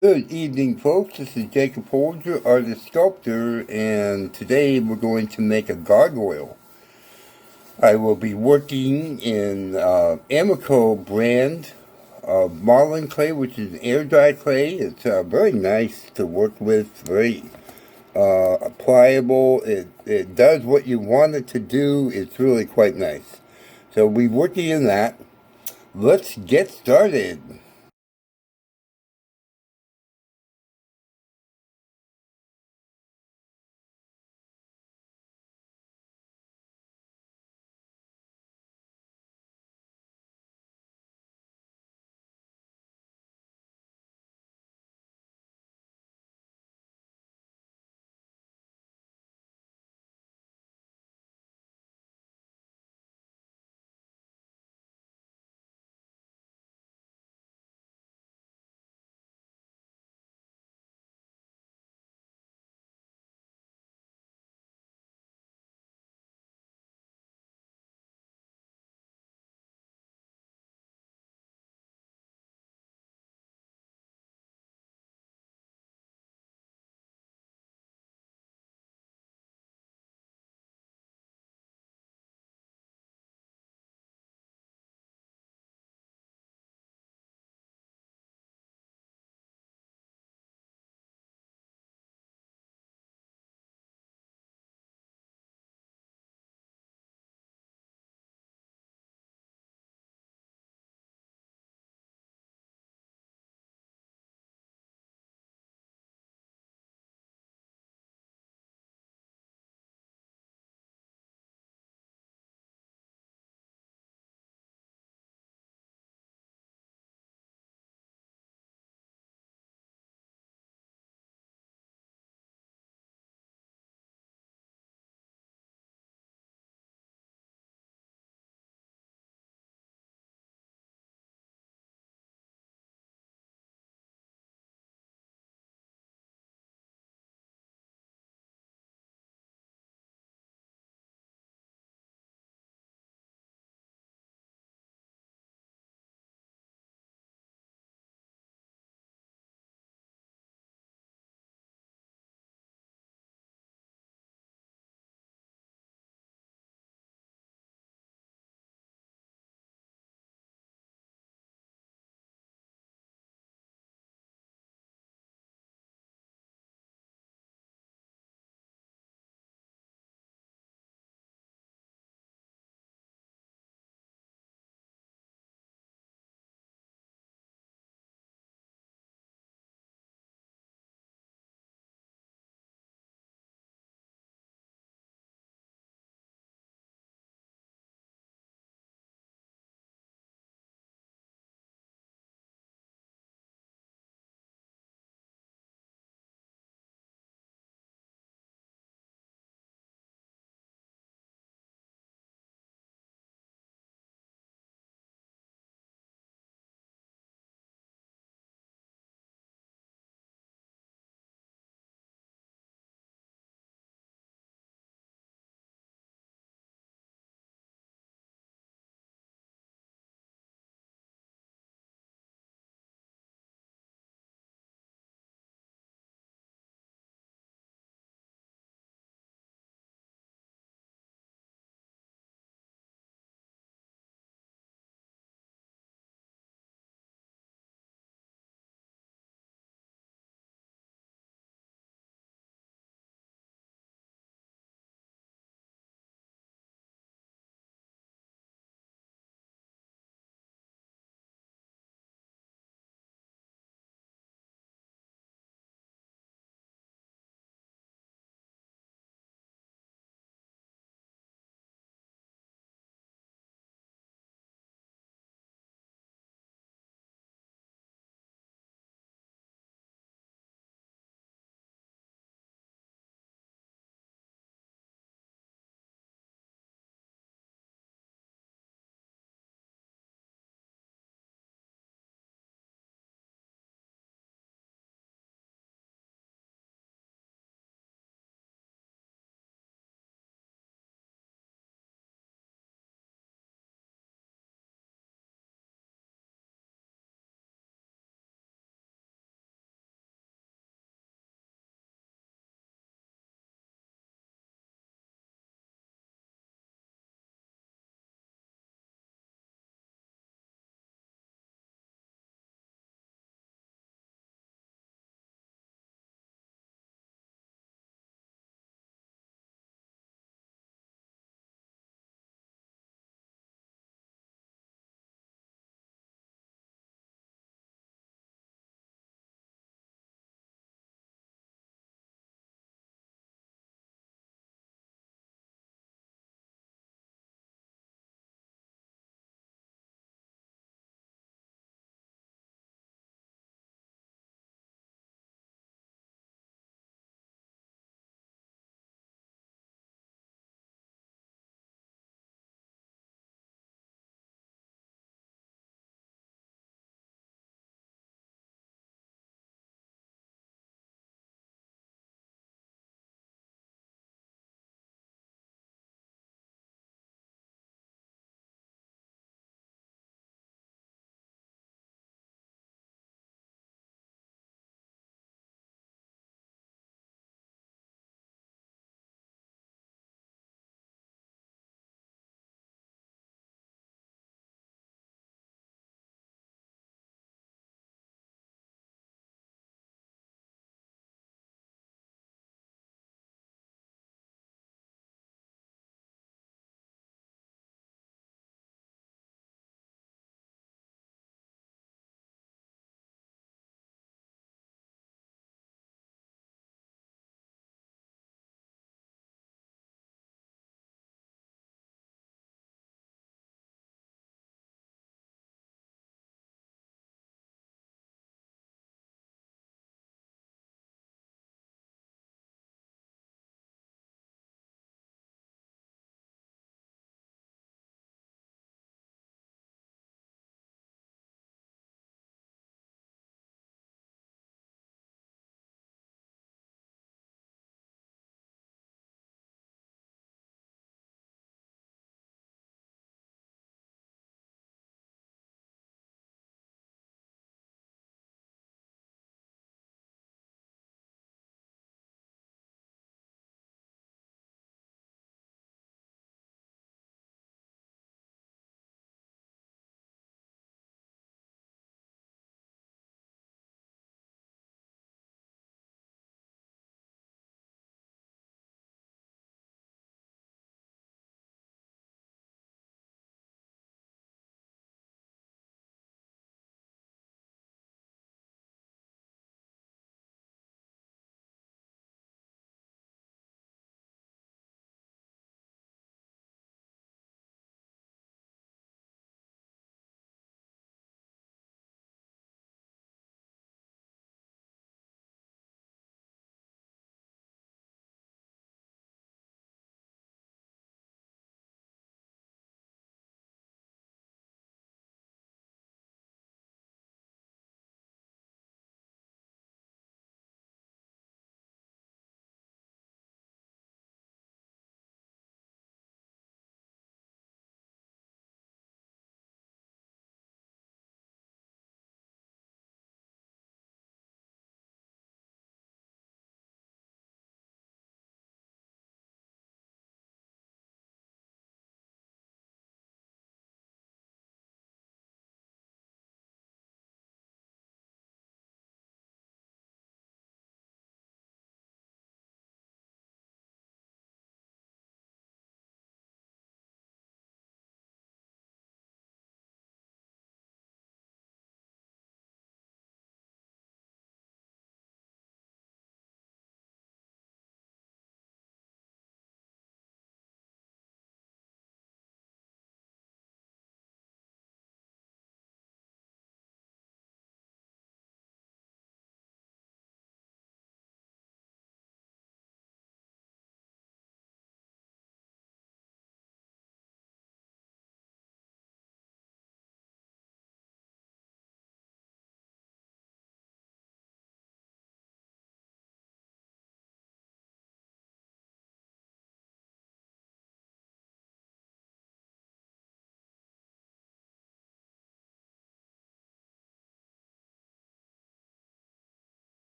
Good evening, folks. This is Jacob Folger, artist sculptor, and today we're going to make a gargoyle. I will be working in Amaco brand of marlin clay, which is air dry clay. It's very nice to work with, very pliable. It does what you want it to do. It's really quite nice. So we're working in that. Let's get started.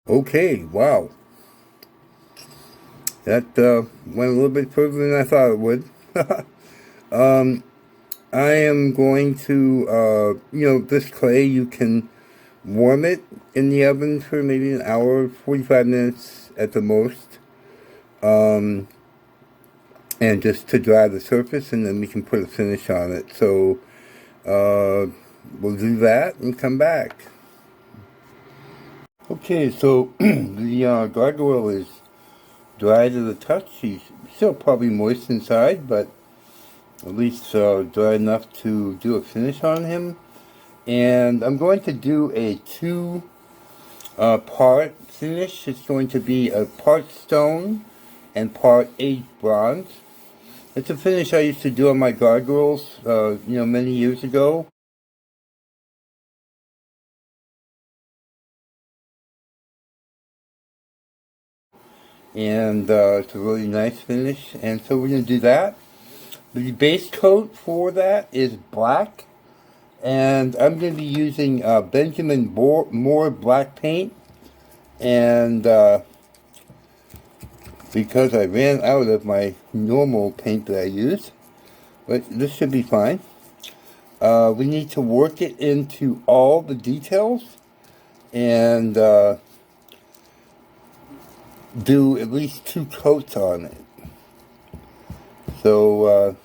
Okay, wow. That went a little bit further than I thought it would. I am going to, this clay, you can warm it in the oven for maybe an hour, 45 minutes at the most. And just to dry the surface, and then we can put a finish on it. So, we'll do that and come back. Okay, so the gargoyle is dry to the touch. He's still probably moist inside, but at least dry enough to do a finish on him. And I'm going to do a two-part finish. It's going to be a part stone and part aged bronze. It's a finish I used to do on my gargoyles, many years ago. And it's a really nice finish. And so we're going to do that. The base coat for that is black. And I'm going to be using Benjamin Moore black paint. And because I ran out of my normal paint that I use, but this should be fine. We need to work it into all the details and do at least 2 coats on it. So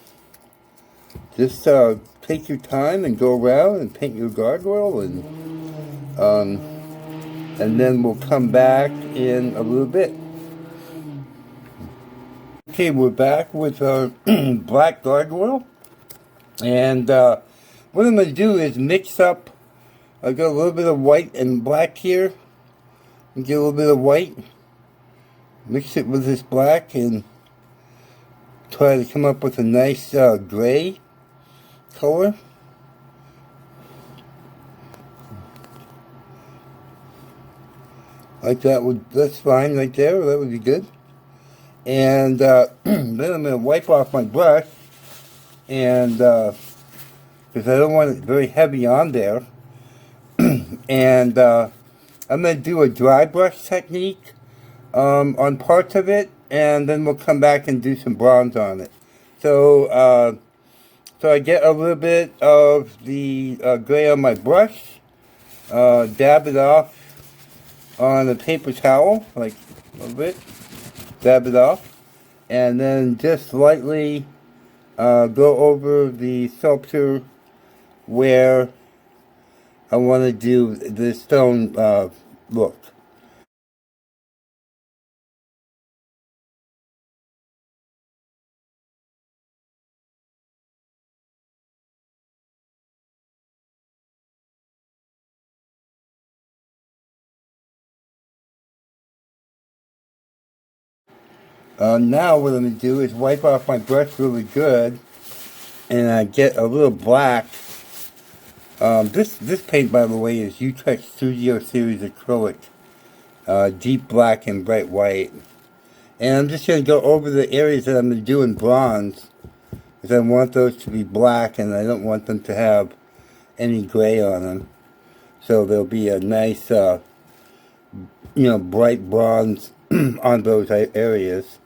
just take your time and go around and paint your gargoyle, and then we'll come back in a little bit. Okay, we're back with our black gargoyle, and what I'm going to do is mix up. I've got a little bit of white and black here, and get a little bit of white, mix it with this black, and try to come up with a nice gray color. Like that's fine right there, that would be good. And then I'm going to wipe off my brush, and because I don't want it very heavy on there. And I'm going to do a dry brush technique on parts of it, and then we'll come back and do some bronze on it. So, so I get a little bit of the gray on my brush, dab it off on a paper towel, like a little bit, dab it off, and then just lightly go over the sculpture where I want to do the stone look. Now what I'm going to do is wipe off my brush really good, and I get a little black. This paint, by the way, is Utrecht Studio Series acrylic, deep black and bright white. And I'm just going to go over the areas that I'm going to do in bronze, because I want those to be black, and I don't want them to have any gray on them. So there'll be a nice, bright bronze on those areas.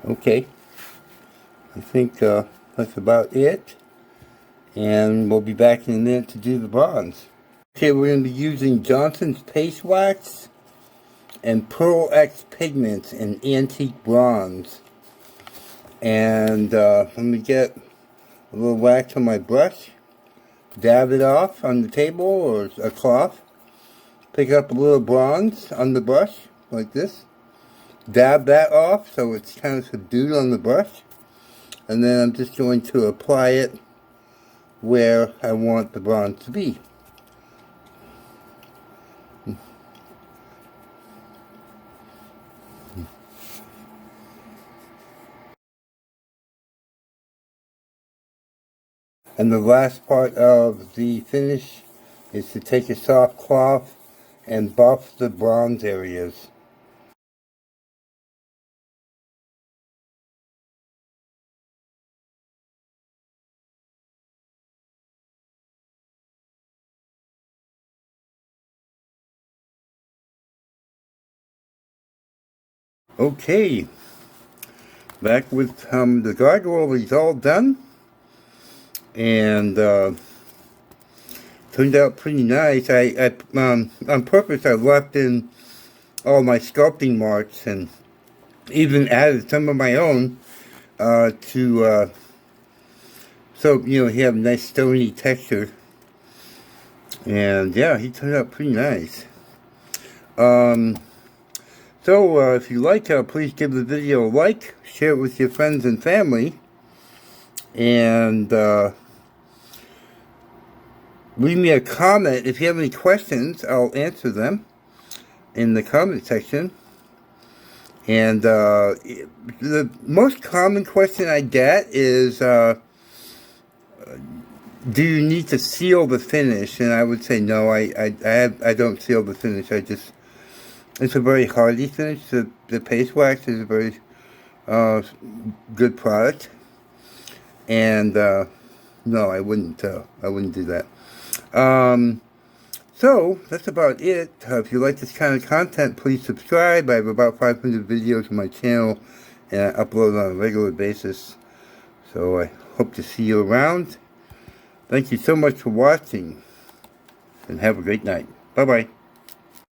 Okay, I think that's about it, and we'll be back in a minute to do the bronze. Okay, we're going to be using Johnson's Paste Wax and Pearl Ex Pigments in antique bronze. And let me get a little wax on my brush, dab it off on the table or a cloth, pick up a little bronze on the brush, like this. Dab that off so it's kind of subdued on the brush, and then I'm just going to apply it where I want the bronze to be. And the last part of the finish is to take a soft cloth and buff the bronze areas. Okay, back with the gargoyle is all done, and turned out pretty nice. I on purpose I left in all my sculpting marks and even added some of my own to so you know he have a nice stony texture. And yeah, he turned out pretty nice. So if you like, please give the video a like, share it with your friends and family, and leave me a comment. If you have any questions, I'll answer them in the comment section. And the most common question I get is, do you need to seal the finish? And I would say no, I don't seal the finish. It's a very hardy finish. The paste wax is a very good product, and no, I wouldn't do that. So that's about it. If you like this kind of content, please subscribe. I have about 500 videos on my channel, and I upload on a regular basis. So I hope to see you around. Thank you so much for watching, and have a great night. Bye-bye.